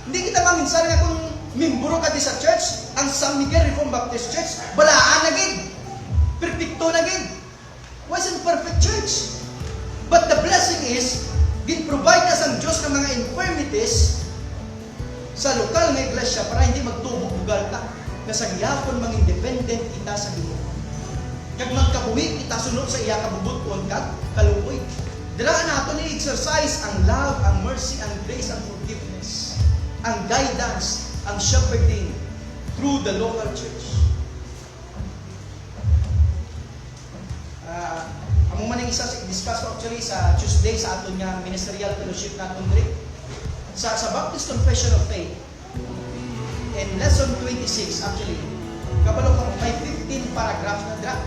hindi kita maminsan nga kung mimburo ka di sa church, ang San Miguel Reformed Baptist Church, balaan na gid. Perfecto na gid. Wasn't perfect church. But the blessing is, gin-provide na sang Diyos ng mga infirmities sa lokal nga iglesia para hindi magtubo-bugal ka. Na sa gihapon mang independent kita sa Ginoo. Kag magkabuhi kita sunod sa iya kabubuton kag kaluoy. Dira nato ni exercise ang love, ang mercy, ang grace, ang forgiveness, ang guidance, ang shepherding through the local church. Amo man may isa sa discuss ko actually sa Tuesday sa aton nga ministerial fellowship naton diri sa Baptist Confession of Faith. In lesson 26 actually, kabalo ko may 15 paragraph na dira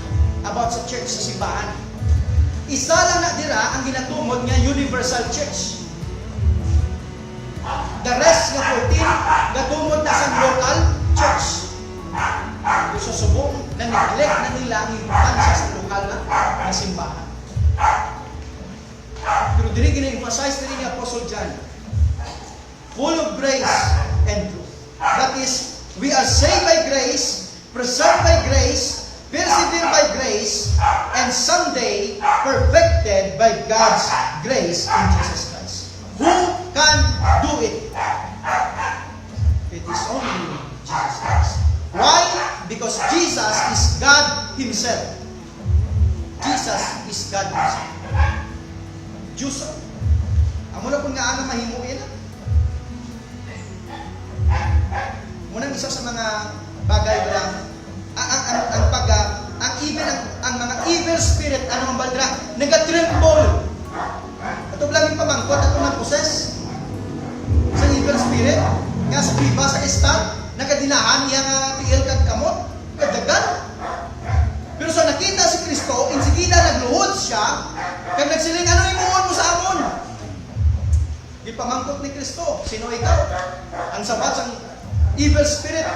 about sa church sa simbahan. Isa lang na dira ang ginatumod nga universal church. The rest nga 14 gatumod na sa local church. So subong na neglect na nila ang importansya sa lokal na simbahan. Pero diri gina-emphasize diri ni Apostle John, full of grace and truth. That is, we are saved by grace, preserved by grace, persevere by grace, and someday perfected by God's grace in Jesus Christ. Who can do it? It is only Jesus Christ. Why? Because Jesus is God Himself. Jesus is God Himself. Diyos. Amo na kung nga ano mahimuin. Munang isa sa mga bagay lang ang mga evil spirit ano ang baldra nagatremble. Ato lang yung pamangkot ato na possess sa evil spirit nga sa piba sa istat nagadinahan iya nga tiil kag kamot kadagan. Pero sa nakita si Kristo insigida nagluhod siya kag nagsiling ano imuon mo sa amon. Di pamangkot ni Kristo, sino ikaw? Ang sabat sang evil spirit,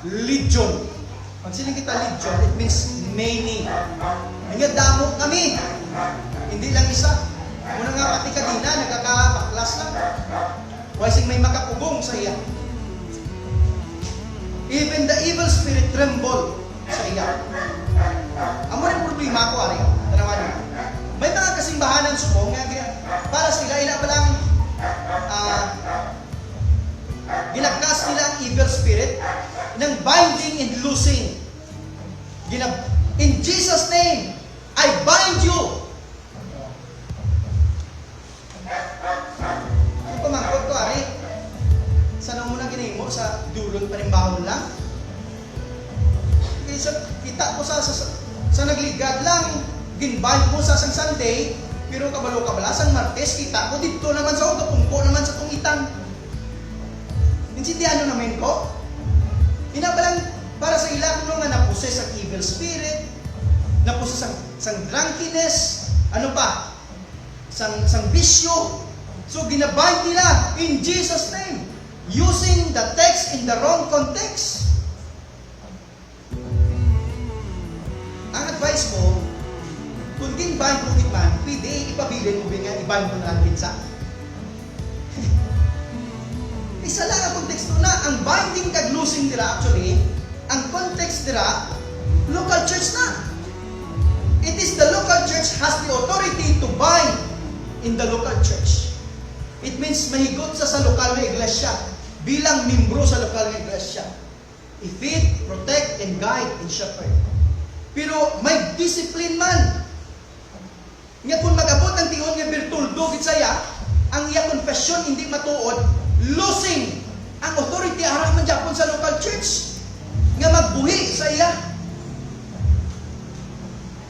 legion. Pag siling kita legion, it means many. Nga damo kami. Hindi lang isa. Muna nga pati kadina, nagkakabaklas lang. Waising may makapugong sa iya. Even the evil spirit tremble sa iya. Amo rin problema ko, ari. Tanawan niyo. May mga kasimbahanan subong nga para sila ila pa lang ginakas nila ang evil spirit ng binding and loosing. In Jesus' name, I bind you. Ang pamangkot ko, ari, sana mo na ginimo sa dulot panimbahon lang. Kita ko sa nagligad lang, ginbind mo sa sang Sunday, pero kabalo-kabala sang Martes, kita ko dito naman sa kapungko naman sa tungitan. Intindihan nyo naman ko? Inabalang para sa ilang nga naposes ang evil spirit, naposes sang drunkenness, ano pa? Sang bisyo. So ginabind nila in Jesus' name, using the text in the wrong context. Ang advice ko, kung ginbind mo man, pwede ipabilin mo nga i-bind mo na ang pinsa. Isa lang ang konteksto na, ang binding kag loosing nila actually, ang context nila, local church na. It is the local church has the authority to bind in the local church. It means mahigot sa lokal na iglesia, bilang membro sa lokal na iglesia. I-feed, protect, and guide, and shepherd. Pero may discipline man. Nga kung mag-abot ang tingon nga birtuldo gitsaya, ang iya confession hindi matuod, losing ang authority harap man Japon sa local church nga magbuhi sa iya.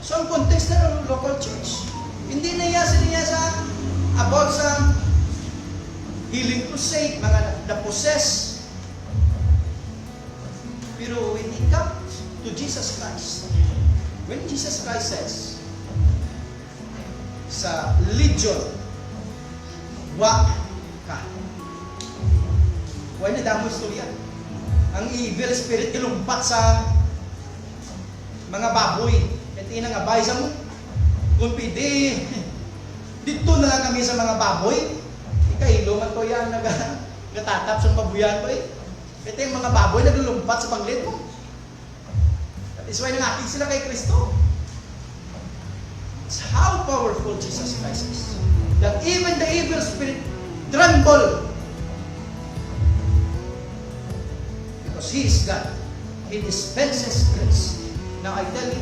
So ang context na ng local church, hindi na iya sa about sa healing crusade, mga na-possess. Pero when it comes to Jesus Christ, when Jesus Christ says sa legion, wa ka. Why na damo istorya? Ang evil spirit ilumpat sa mga baboy. At inangabay sa mo. Kung pwede, dito na lang kami sa mga baboy. Ikahilo man to yan, natatap sa babuyan ko eh. Ito yung mga baboy naglulumpat sa panglit mo. That is why nangatig sila kay Kristo. It's how powerful Jesus Christ is. That even the evil spirit tremble. Because He is God. He dispenses grace. Now I tell you,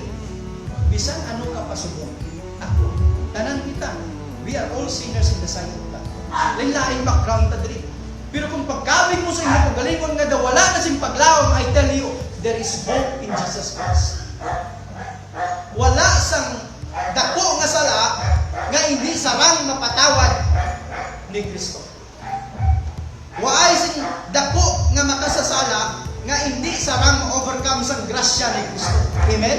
bisan ano ka pasubong, ako, tanan kita, we are all sinners in the sight of God. Lain-lain background ta diri. Pero kung pagkabig mo sa inyo, pagalingon nga daw wala na sing paglawom, I tell you, there is hope in Jesus Christ. Wala sang dako nga sarang mapatawad ni Kristo. Waay sing dako nga makasasala nga hindi sarang ma-overcome sang grasya ni Kristo. Amen?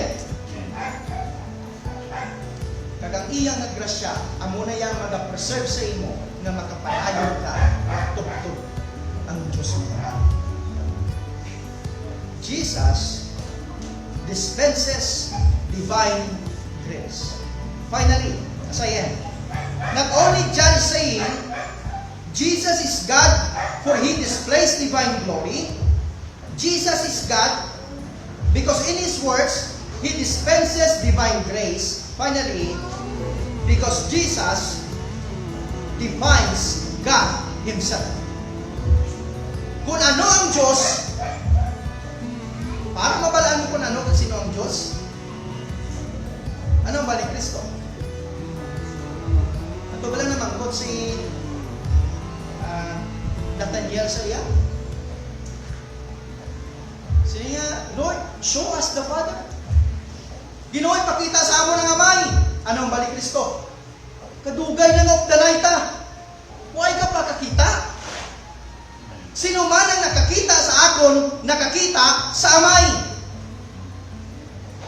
Kagang iyang nga grasya, amo na yang mag-preserve sa imo nga makapadayon ka tuptub ang Diyos mo. Jesus dispenses divine grace. Finally, as I end, not only John is saying Jesus is God for He displays divine glory. Jesus is God because in His words He dispenses divine grace. Finally, because Jesus defines God Himself. Kung ano ang Diyos, para mabalaan mo kung ano kung sino ang Diyos, ano ang balik Kristo? Ito ba lang naman kung si Nathaniel sa iya? Sige nga, Lord, show us the Father. Ginoy, pakita sa amo ng amay. Ano ang balik Kristo? Kadugay na nga opdanayta. Huwag ka pa kakita. Sino man ang nakakita sa akon, nakakita sa amay.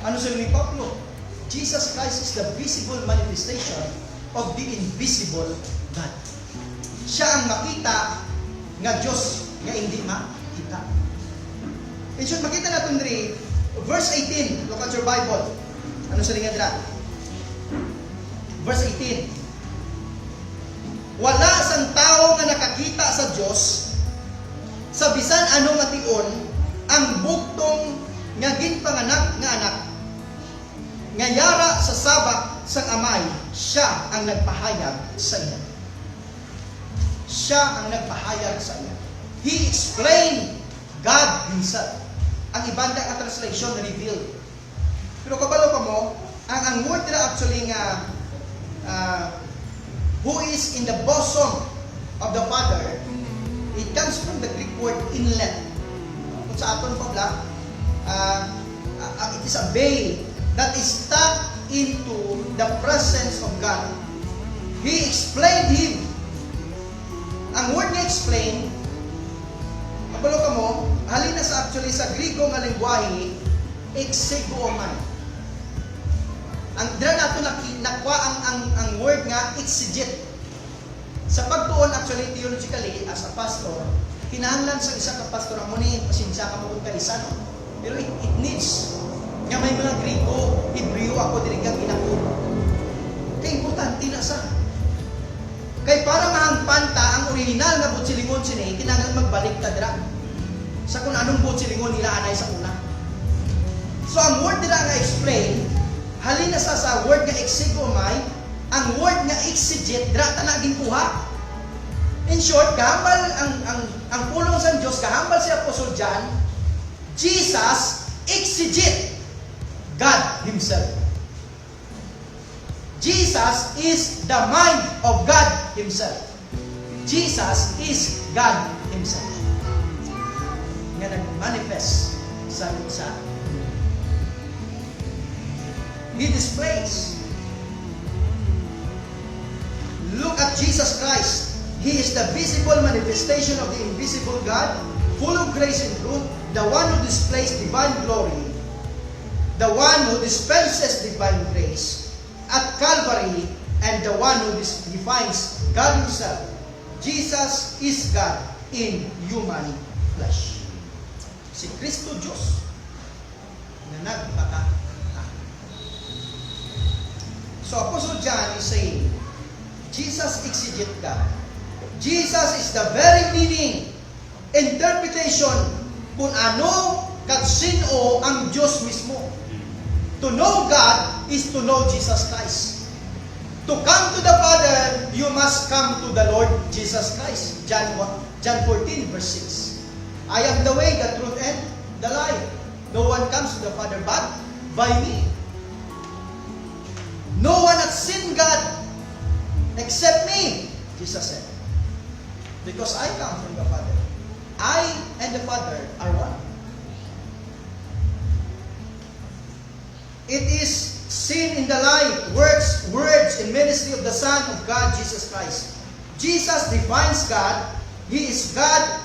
Ano sa ni Pablo? Jesus Christ is the visible manifestation of the invisible God. Siya ang makita nga Diyos nga hindi makita. And should makita natin rin, verse 18, look at your Bible. Ano sa ringan dira? Verse 18. Wala sang tao nga nakakita sa Diyos, sa bisan ano nga tion, ang buktong nga ginpanganak nga anak, nga yara sa sabak sang amay, siya ang nagpahayag sa iya. Siya ang nagpahayag sa iya. He explained God Himself. Ang ibang nga translation revealed. Pero kabalo pa mo, ang word nila actually nga who is in the bosom of the Father, it comes from the Greek word inlet. Kung sa aton pabla, it is a veil that is stuck into the presence of God. He explained Him. Ang word niya explain, kabalo ka mo, halina sa actually sa Griego nga lengguwahe, exegeomai. Ang dira nato nakuha ang word nga exegete. Sa pagtuon actually theologically as a pastor, kinahanglan sa isa ka pastor amo ni pasensya ka mo kay isa no. Pero it needs nga may mga Griego, Hebreo ako diri kang ginako. Kay importante na sa. Kay para mahangpan ta ang original nga butsilingon sini, kinahanglan magbalik ta dira. Sa kung anong butsilingon nila anay sa una. So ang word nila nga explain, halina sa word nga exegomai, ang word nga exegete, dira ta na ginkuha. In short, kahambal ang pulong sa Diyos, kahambal si Apostol John, Jesus exegete God Himself. Jesus is the mind of God Himself. Jesus is God Himself. Nga nag-manifest sa lusa. He displays. Look at Jesus Christ. He is the visible manifestation of the invisible God, full of grace and truth, the one who displays divine glory, the one who dispenses divine grace at Calvary, and the one who defines God Himself. Jesus is God in human flesh. Si Kristo Diyos na nagpaka. So Apostle John is saying, Jesus exegete God. Jesus is the very meaning, interpretation kung ano kag sino ang Diyos mismo. To know God is to know Jesus Christ. To come to the Father, you must come to the Lord Jesus Christ. John 14 verse 6. I am the way, the truth, and the life. No one comes to the Father but by me. No one has seen God except me, Jesus said. Because I come from the Father. I and the Father are one. It is seen in the life, words, and ministry of the Son of God, Jesus Christ. Jesus defines God. He is God.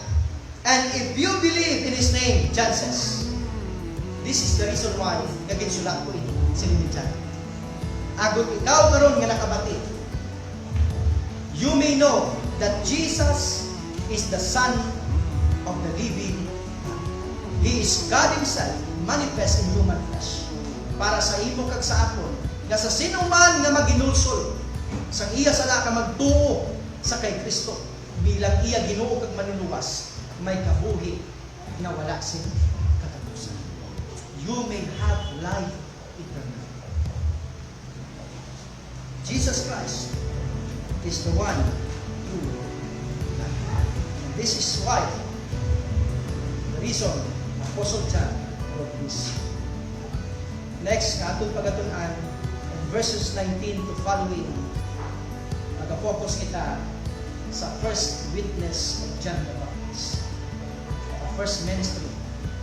And if you believe in His name, John says, this is the reason why naging-sulat ko ito, silingin dyan. Agod ikaw karon nga nakabati, you may know that Jesus is the Son of the living God. He is God Himself, manifest in human flesh. Para sa imo kag sa akon, nga sa sinuman nga maginulsol, sang iya sala ka magtuo sa kay Kristo, bilang iya Ginoo kag manuluwas, may kabuhi na wala sing katapusan. You may have life eternal. Jesus Christ is the one true life. And this is why, the reason, Apostle John wrote this. Next, nga atong pagatunan, verses 19 to following, nag-focus kita sa first witness of John the Baptist. The first ministry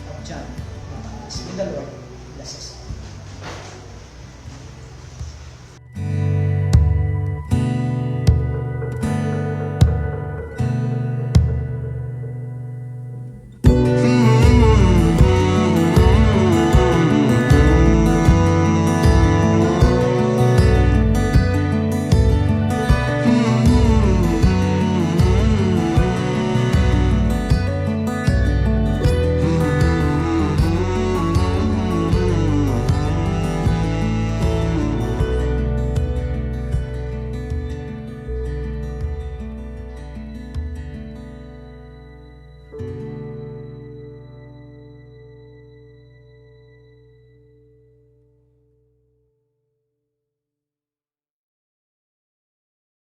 of John the Baptist. May the Lord bless us.